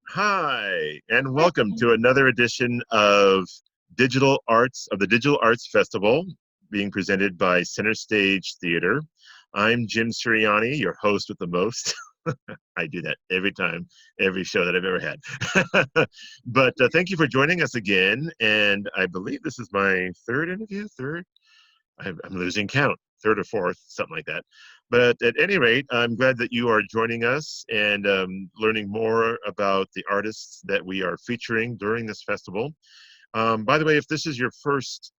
Hi, and welcome to another edition of the Digital Arts Festival being presented by Center Stage Theater. I'm Jim Sirianni, your host with the most. I do that every time, every show that I've ever had. But thank you for joining us again. And I believe this is my third interview, I'm losing count, third or fourth, something like that. But at any rate, I'm glad that you are joining us and learning more about the artists that we are featuring during this festival. By the way, if this is your first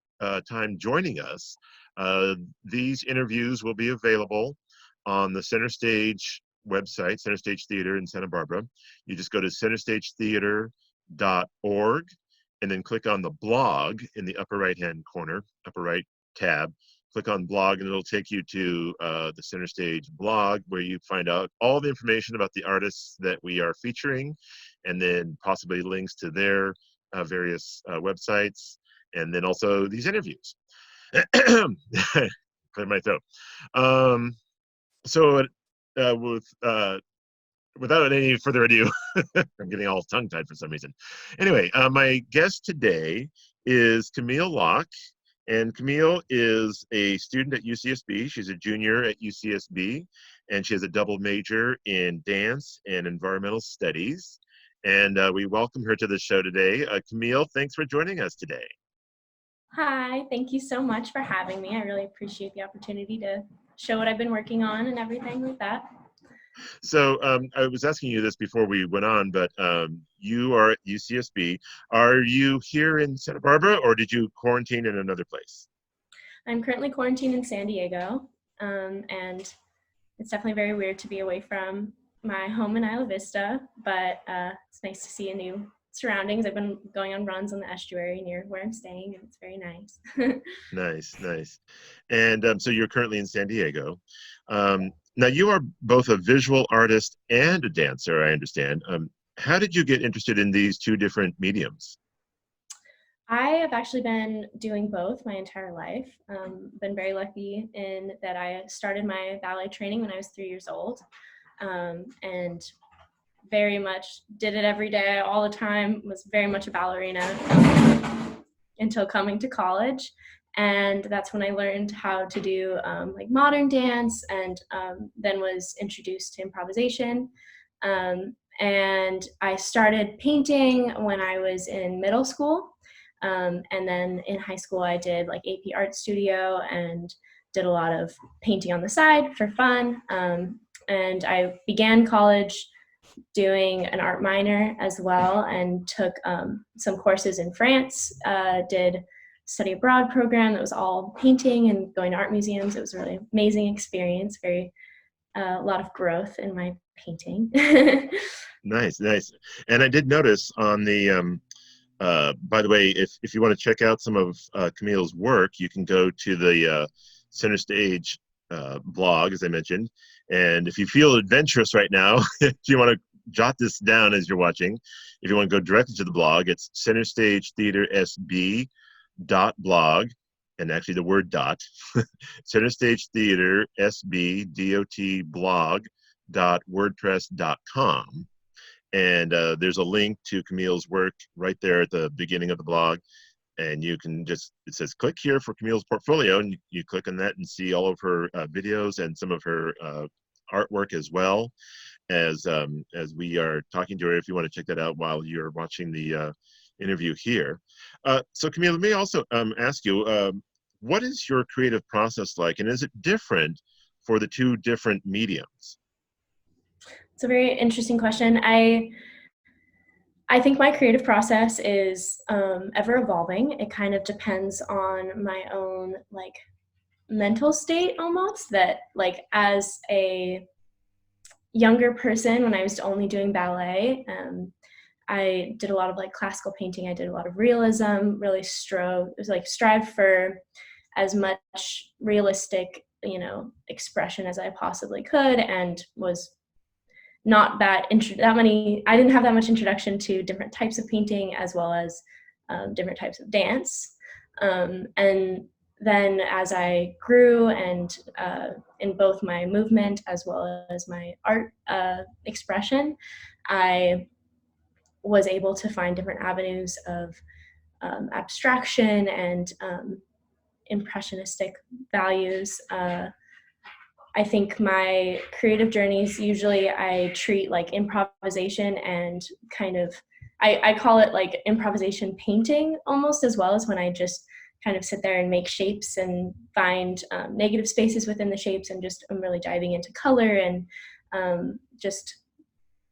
time joining us, uh, these interviews will be available on the Center Stage website, Center Stage Theater in Santa Barbara. You just go to centerstagetheater.org and then click on the blog in the upper right-hand corner, upper right tab. Click on blog and it'll take you to the Center Stage blog where you find out all the information about the artists that we are featuring and then possibly links to their various websites and then also these interviews. Clear my throat. Um, so with without any further ado, I'm getting all tongue-tied for some reason. Anyway, my guest today is Camille Locke, and Camille is a student at UCSB. She's a junior at UCSB, and she has a double major in dance and environmental studies. And we welcome her to the show today. Camille, thanks for joining us today. Hi, thank you so much for having me. I really appreciate the opportunity to show what I've been working on and everything like that. So I was asking you this before we went on, but you are at UCSB. Are you here in Santa Barbara or did you quarantine in another place? I'm currently quarantined in San Diego, and it's definitely very weird to be away from my home in Isla Vista, but it's nice to see a new surroundings. I've been going on runs on the estuary near where I'm staying, and it's very nice. Nice, nice. And so you're currently in San Diego. Now you are both a visual artist and a dancer, I understand. How did you get interested in these two different mediums? I have actually been doing both my entire life. Been very lucky in that I started my ballet training when I was 3 years old, and very much did it every day, all the time. Was very much a ballerina until coming to college, and that's when I learned how to do like modern dance, and then was introduced to improvisation. And I started painting when I was in middle school. And then in high school, I did like AP Art Studio and did a lot of painting on the side for fun. And I began college doing an art minor as well and took some courses in France, did study abroad program that was all painting and going to art museums. It was a really amazing experience, a lot of growth in my painting. Nice, nice. And I did notice on the by the way, if you want to check out some of Camille's work, you can go to the Center Stage blog, as I mentioned. And if you feel adventurous right now, if you want to jot this down as you're watching, if you want to go directly to the blog, it's centerstagetheatersb.blog, and actually the word dot, centerstagetheatersb.blog.wordpress.com. And there's a link to Camille's work right there at the beginning of the blog. And you can just, it says click here for Camille's portfolio, and you click on that and see all of her videos and some of her artwork as well as we are talking to her, if you want to check that out while you're watching the interview here. So Camille, let me also ask you, what is your creative process like, and is it different for the two different mediums? It's a very interesting question. I think my creative process is ever evolving. It kind of depends on my own like mental state almost, that like as a younger person when I was only doing ballet, I did a lot of like classical painting. I did a lot of realism, really strive for as much realistic, expression as I possibly could, and was not that many. I didn't have that much introduction to different types of painting as well as different types of dance. And then as I grew and in both my movement as well as my art expression, I was able to find different avenues of abstraction and impressionistic values. I think my creative journeys, usually I treat like improvisation and kind of, I call it like improvisation painting almost, as well as when I just kind of sit there and make shapes and find negative spaces within the shapes, and just I'm really diving into color and just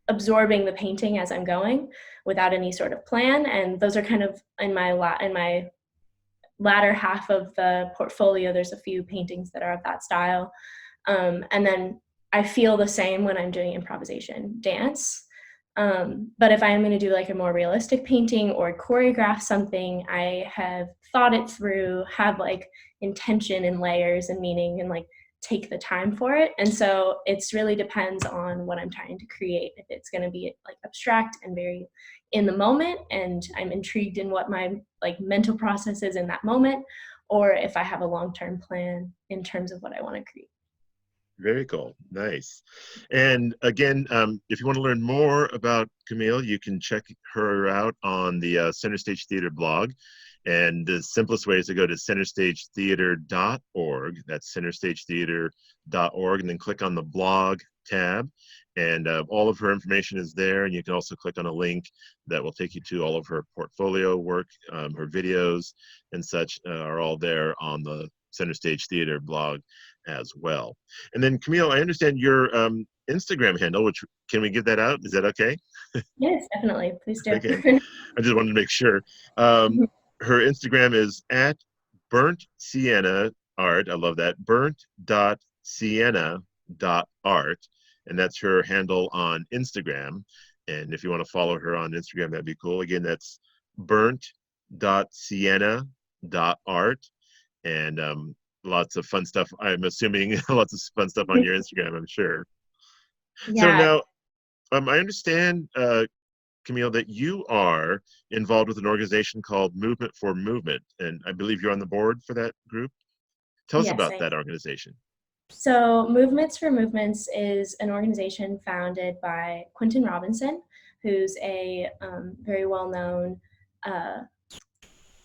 absorbing the painting as I'm going without any sort of plan. And those are kind of in my latter half of the portfolio. There's a few paintings that are of that style. And then I feel the same when I'm doing improvisation dance. But if I am going to do like a more realistic painting or choreograph something, I have thought it through, have like intention and layers and meaning, and like take the time for it. And so it's really depends on what I'm trying to create. If it's going to be like abstract and very in the moment, and I'm intrigued in what my like mental process is in that moment, or if I have a long-term plan in terms of what I want to create. Very cool. Nice. And again, if you want to learn more about Camille, you can check her out on the Center Stage Theater blog. And the simplest way is to go to centerstagetheater.org. That's centerstagetheater.org, and then click on the blog tab. And all of her information is there. And you can also click on a link that will take you to all of her portfolio work. Her videos and such are all there on the Center Stage Theater blog as well. And then Camille, I understand your Instagram handle, which, can we give that out? Is that okay? Yes, definitely. Please do. Okay. I just wanted to make sure. Her Instagram is at burnt sienna art. I love that. burnt.sienna.art. And that's her handle on Instagram. And if you want to follow her on Instagram, that'd be cool. Again, that's burnt.sienna.art. And lots of fun stuff. I'm assuming lots of fun stuff on your Instagram, I'm sure. Yeah. So now, I understand, Camille, that you are involved with an organization called Movement for Movement, and I believe you're on the board for that group. Tell us about that organization. So Movements for Movements is an organization founded by Quentin Robinson, who's a very well-known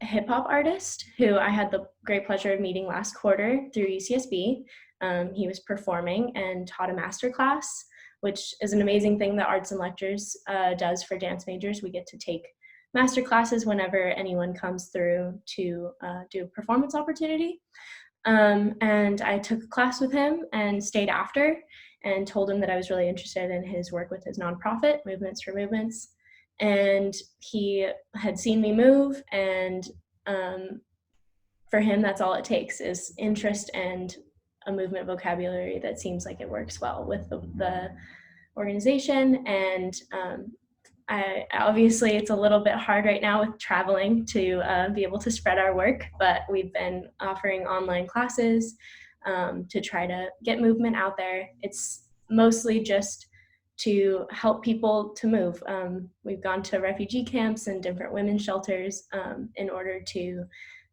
hip-hop artist who I had the great pleasure of meeting last quarter through UCSB. He was performing and taught a master class, which is an amazing thing that Arts and Lectures does for dance majors. We get to take master classes whenever anyone comes through to do a performance opportunity. And I took a class with him and stayed after and told him that I was really interested in his work with his nonprofit, Movements for Movements. And he had seen me move, and for him, that's all it takes is interest and a movement vocabulary that seems like it works well with the organization. And obviously it's a little bit hard right now with traveling to be able to spread our work, but we've been offering online classes to try to get movement out there. It's mostly just to help people to move. We've gone to refugee camps and different women's shelters in order to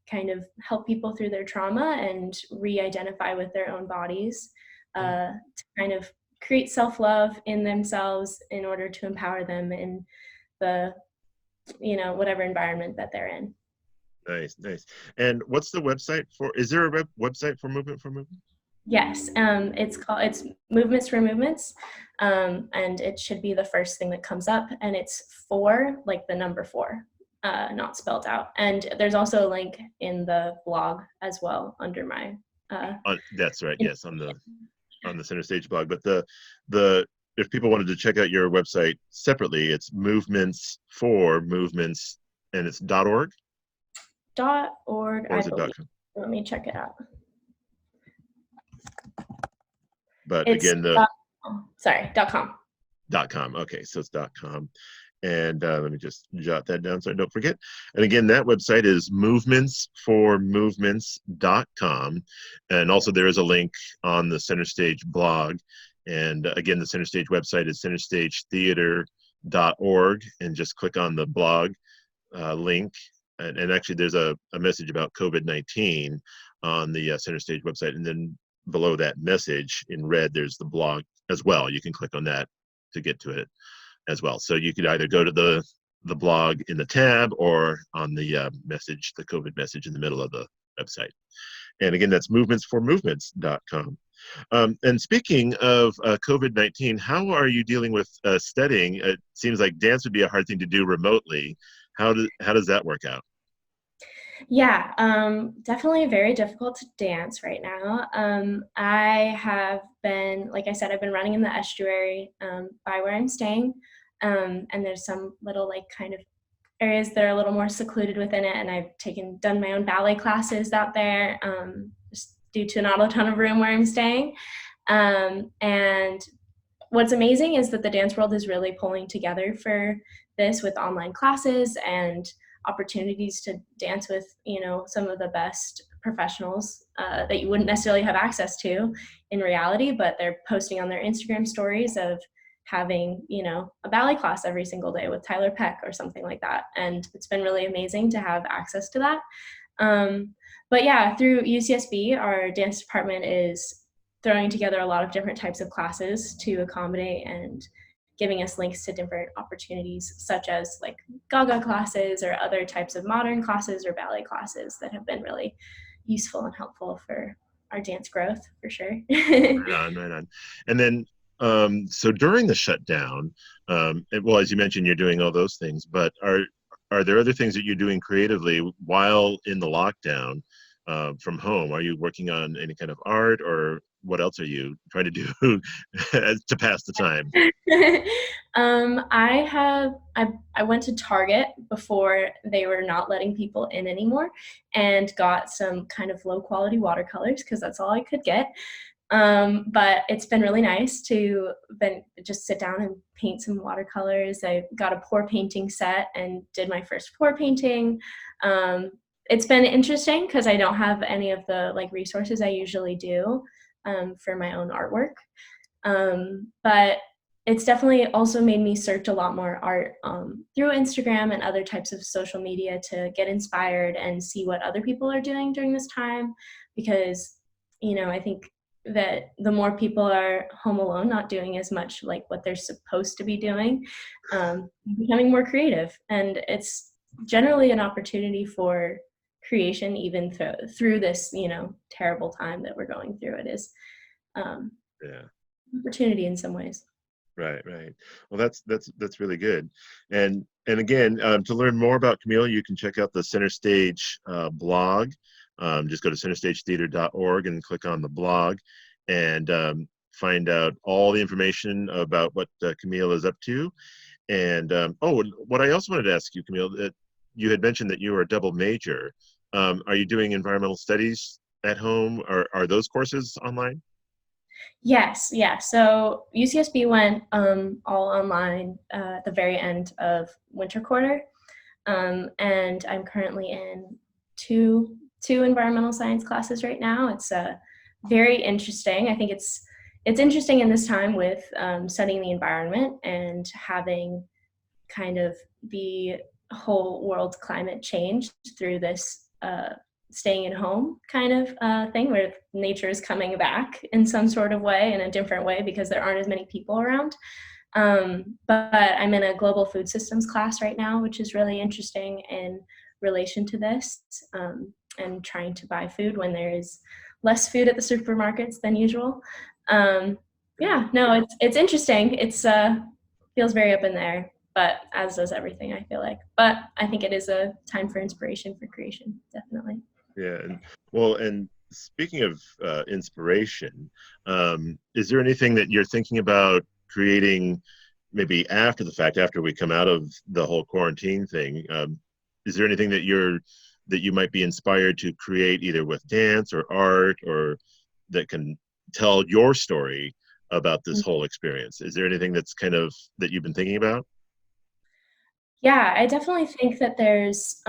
kind of help people through their trauma and re-identify with their own bodies, to kind of create self-love in themselves in order to empower them in the, whatever environment that they're in. Nice. And what's the website for, is there a website for Movement for Movement? Yes, it's Movements for Movements, and it should be the first thing that comes up, and it's 4, like the number 4, not spelled out. And there's also a link in the blog as well under my. That's right. Yes, on the Center Stage blog. But the if people wanted to check out your website separately, it's Movements for Movements, and it's .org. .org. Or is it .com? Let me check it out. But it's again, .com. .com. Okay, so it's .com. And let me just jot that down so I don't forget. And again, that website is movementsformovements.com. And also there is a link on the Center Stage blog. And again, the Center Stage website is centerstagetheater.org. And just click on the blog link. And actually, there's a message about COVID-19 on the Center Stage website. And then below that message in red, there's the blog as well. You can click on that to get to it as well. So you could either go to the the blog in the tab or on the message, the COVID message in the middle of the website. And again, that's movementsformovements.com. And speaking of COVID-19, how are you dealing with studying? It seems like dance would be a hard thing to do remotely. How does that work out? Yeah, definitely very difficult to dance right now. I have been, like I said, I've been running in the estuary by where I'm staying. And there's some little like kind of areas that are a little more secluded within it. And I've done my own ballet classes out there just due to not a ton of room where I'm staying. And what's amazing is that the dance world is really pulling together for this with online classes and opportunities to dance with, some of the best professionals that you wouldn't necessarily have access to in reality, but they're posting on their Instagram stories of having, a ballet class every single day with Tyler Peck or something like that. And it's been really amazing to have access to that. But yeah, through UCSB, our dance department is throwing together a lot of different types of classes to accommodate and giving us links to different opportunities, such as like Gaga classes or other types of modern classes or ballet classes that have been really useful and helpful for our dance growth for sure. Right on, right on. And then, so during the shutdown, well, as you mentioned, you're doing all those things, but are there other things that you're doing creatively while in the lockdown from home? Are you working on any kind of art, or what else are you trying to do to pass the time? I went to Target before they were not letting people in anymore and got some kind of low quality watercolors because that's all I could get. But it's been really nice to just sit down and paint some watercolors. I got a pour painting set and did my first pour painting. It's been interesting because I don't have any of the like resources I usually do for my own artwork. But it's definitely also made me search a lot more art through Instagram and other types of social media to get inspired and see what other people are doing during this time. Because, I think that the more people are home alone, not doing as much like what they're supposed to be doing, becoming more creative. And it's generally an opportunity for creation, even through this, terrible time that we're going through. It is Yeah. opportunity in some ways. Right, right. Well, that's really good. And again, to learn more about Camille, you can check out the Center Stage blog. Just go to centerstagetheater.org and click on the blog, and find out all the information about what Camille is up to. And oh, what I also wanted to ask you, Camille, that you had mentioned that you were a double major. Are you doing environmental studies at home, or are those courses online? Yes, yeah. So UCSB went all online at the very end of winter quarter, and I'm currently in two environmental science classes right now. It's very interesting. I think it's interesting in this time with studying the environment and having kind of the whole world climate change through this staying at home kind of thing where nature is coming back in some sort of way, in a different way, because there aren't as many people around. But I'm in a global food systems class right now, which is really interesting in relation to this, and trying to buy food when there is less food at the supermarkets than usual. Um, Yeah. yeah, no, it's interesting. It's feels very up in there, but as does everything, I feel like. But I think it is a time for inspiration for creation, definitely. Yeah, and well, and speaking of inspiration, is there anything that you're thinking about creating, maybe after the fact, after we come out of the whole quarantine thing? Is there anything that you might be inspired to create, either with dance or art, or that can tell your story about this whole experience? Is there anything that's kind of that you've been thinking about? Yeah, I definitely think that there's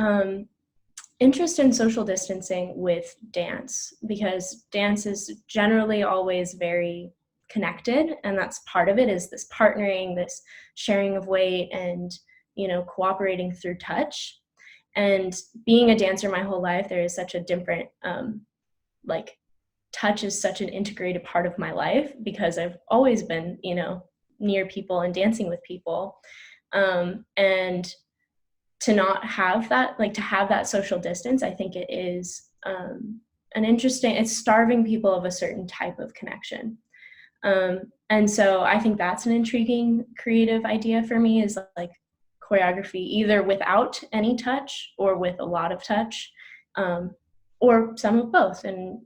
interest in social distancing with dance because dance is generally always very connected, and that's part of it, is this partnering, this sharing of weight, and cooperating through touch. And being a dancer my whole life, there is such a different like touch is such an integrated part of my life because I've always been near people and dancing with people. And to not have that, like to have that social distance, I think it is an interesting, it's starving people of a certain type of connection. And so I think that's an intriguing creative idea for me, is like choreography either without any touch or with a lot of touch, um, or some of both, and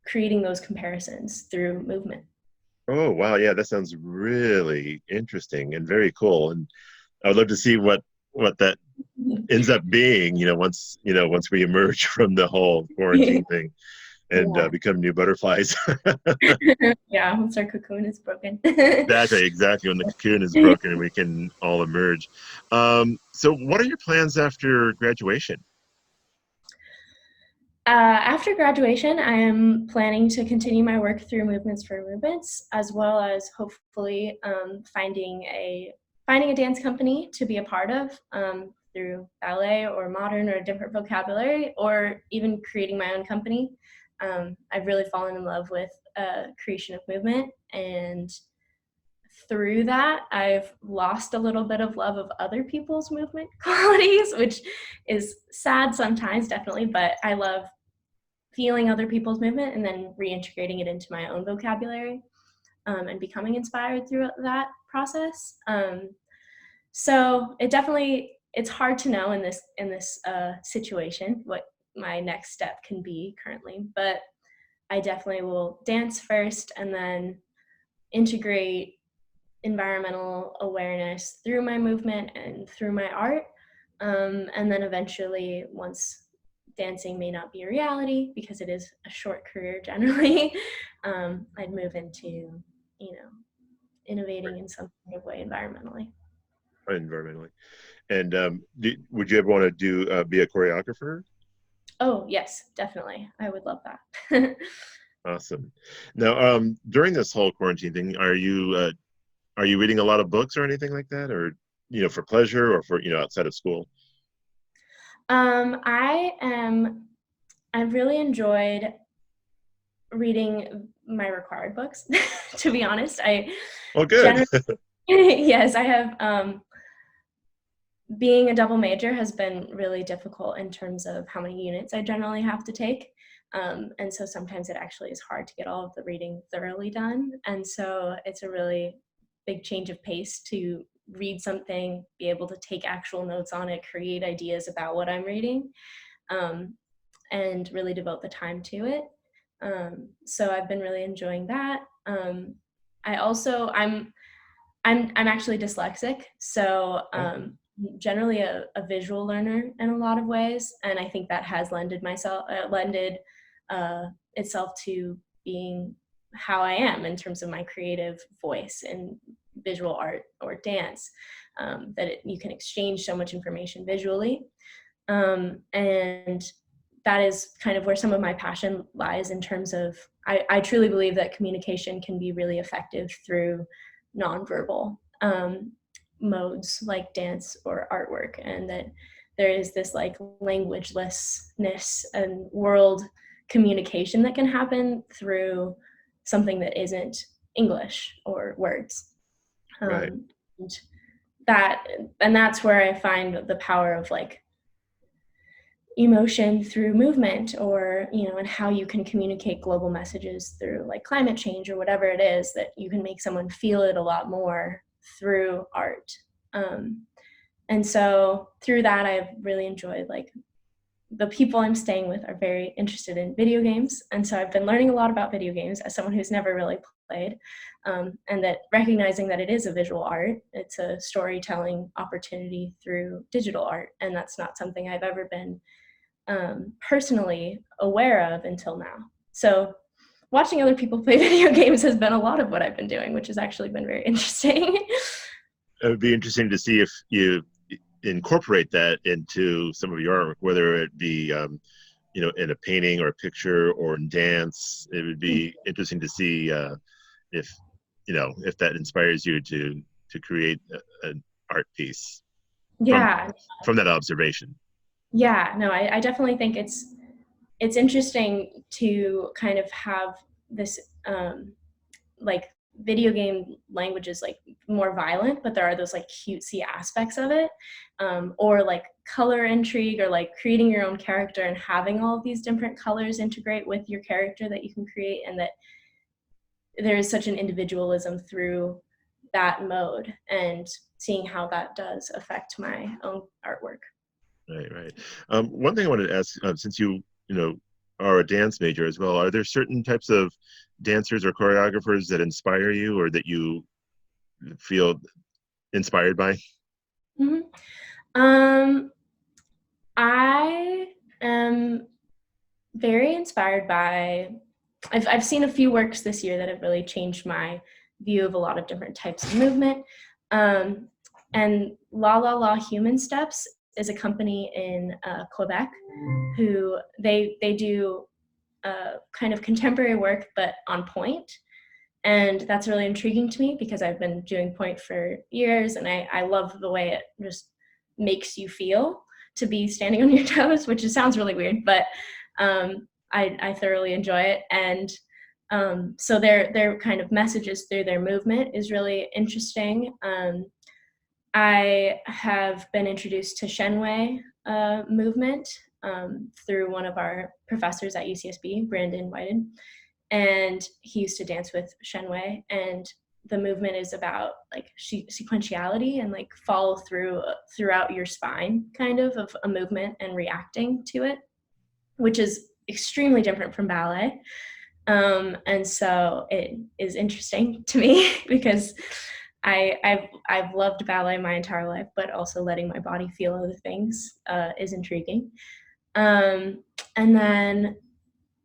creating those comparisons through movement. Oh, wow. Yeah, that sounds really interesting and very cool. And I would love to see what that ends up being, once we emerge from the whole quarantine thing and Yeah. become new butterflies. Yeah, once our cocoon is broken. Exactly. When the cocoon is broken and we can all emerge. So what are your plans after graduation? After graduation, I am planning to continue my work through Movements for Movements, as well as hopefully finding a dance company to be a part of, through ballet or modern or a different vocabulary, or even creating my own company. I've really fallen in love with creation of movement, and through that, I've lost a little bit of love of other people's movement qualities, which is sad sometimes, definitely, but I love feeling other people's movement and then reintegrating it into my own vocabulary, and becoming inspired through that process. So it's hard to know in this situation what my next step can be currently, but I definitely will dance first and then integrate environmental awareness through my movement and through my art. And then eventually, once dancing may not be a reality because it is a short career generally, I'd move into, innovating in some kind of way environmentally. Environmentally. And would you ever want to do be a choreographer? Oh, yes, definitely. I would love that. Awesome. Now, during this whole quarantine thing, are you reading a lot of books or anything like that, or for pleasure or for outside of school? I am, I've really enjoyed reading my required books, to be honest. I Oh, good. generally, yes, I have. Being a double major has been really difficult in terms of how many units I generally have to take. And so sometimes it actually is hard to get all of the reading thoroughly done. And so it's a really big change of pace to read something, be able to take actual notes on it, create ideas about what I'm reading, um, and really devote the time to it. So I've been really enjoying that. I also I'm actually dyslexic, so Oh, generally a visual learner in a lot of ways, and I think that has lended itself to being how I am in terms of my creative voice in visual art or dance. You can exchange so much information visually, and that is kind of where some of my passion lies in terms of I truly believe that communication can be really effective through nonverbal modes like dance or artwork, and that there is this like languagelessness and world communication that can happen through something that isn't English or words. right, And that and that's where I find the power of like emotion through movement, or and how you can communicate global messages through like climate change or whatever it is, that you can make someone feel it a lot more through art. Um, and so through that I've really enjoyed, like, the people I'm staying with are very interested in video games, and so I've been learning a lot about video games as someone who's never really played, and that recognizing that it is a visual art, it's a storytelling opportunity through digital art, and that's not something I've ever been personally aware of until now. So watching other people play video games has been a lot of what I've been doing, which has actually been very interesting. it would be interesting to see if you incorporate that into some of your artwork, whether it be in a painting or a picture or in dance. It would be interesting to see if if that inspires you to create an art piece from Yeah, that observation. yeah, no, I definitely think it's interesting to kind of have this like video game language is like more violent, but there are those like cutesy aspects of it, or like color intrigue, or like creating your own character and having all of these different colors integrate with your character that you can create, and that there is such an individualism through that mode, and seeing how that does affect my own artwork. Right, right. One thing I wanted to ask, since you know, are a dance major as well, are there certain types of dancers or choreographers that inspire you or that you feel inspired by? Mm-hmm. um, I am very inspired by, I've seen a few works this year that have really changed my view of a lot of different types of movement. Um, and La La La Human Steps is a company in Quebec who they do kind of contemporary work, but on point. And that's really intriguing to me because I've been doing point for years, and I love the way it just makes you feel to be standing on your toes, which sounds really weird, but I thoroughly enjoy it. And so their kind of messages through their movement is really interesting. I have been introduced to Shenwei movement through one of our professors at UCSB, Brandon Whiten, and he used to dance with Shenwei. And the movement is about like sequentiality and like follow through throughout your spine, kind of a movement and reacting to it, which is extremely different from ballet. And so it is interesting to me because I've loved ballet my entire life, but also letting my body feel other things is intriguing. And then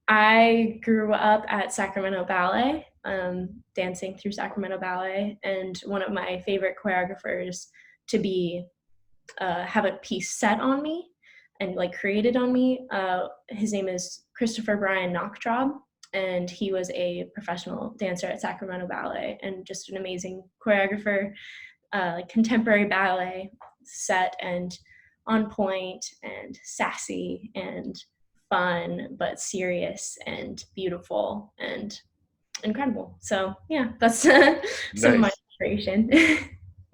I grew up at Sacramento Ballet, dancing through Sacramento Ballet, and one of my favorite choreographers to be have a piece set on me and like created on me. His name is Christopher Brian Knocktraub, and he was a professional dancer at Sacramento Ballet and just an amazing choreographer, like contemporary ballet set and on point and sassy and fun, but serious and beautiful and incredible. So yeah, that's some of my Nice. inspiration. Thank you.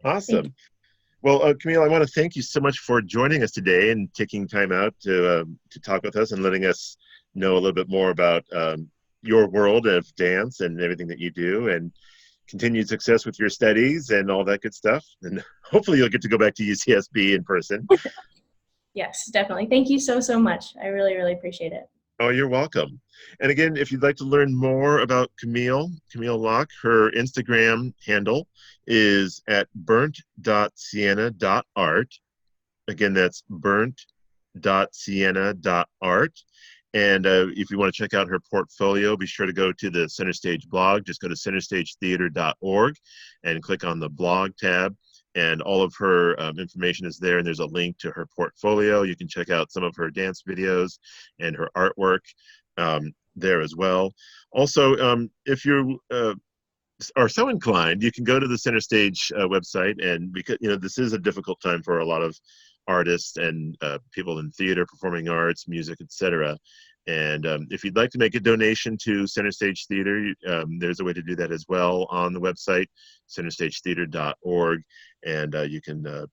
Awesome. Well, Camille, I want to thank you so much for joining us today and taking time out to talk with us and letting us know a little bit more about your world of dance and everything that you do, and continued success with your studies and all that good stuff. And hopefully you'll get to go back to UCSB in person. Yes, definitely. Thank you so much. I really, really appreciate it. Oh, you're welcome. And again, if you'd like to learn more about Camille Locke, her Instagram handle is at burnt.sienna.art. Again, that's burnt.sienna.art. And if you want to check out her portfolio, be sure to go to the Center Stage blog. Just go to centerstagetheater.org and click on the blog tab. And all of her information is there. And there's a link to her portfolio. You can check out some of her dance videos and her artwork there as well. Also, if you are so inclined, you can go to the Center Stage website, and because this is a difficult time for a lot of artists and people in theater, performing arts, music, etc. And if you'd like to make a donation to Center Stage Theater, there's a way to do that as well on the website, centerstagetheater.org, and you can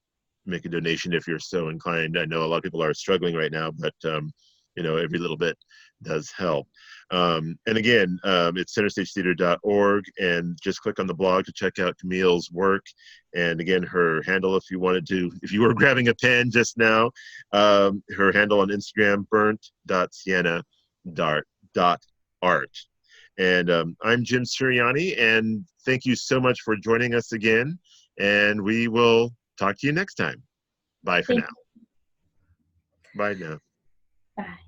make a donation if you're so inclined. I know a lot of people are struggling right now, but every little bit does help. And again, it's centerstagetheater.org, and just click on the blog to check out Camille's work. And again, her handle, if you were grabbing a pen just now, her handle on Instagram, burnt.sienna.art. And I'm Jim Sirianni, and thank you so much for joining us again. And we will talk to you next time. Bye for Thank now. you. Bye now. Bye.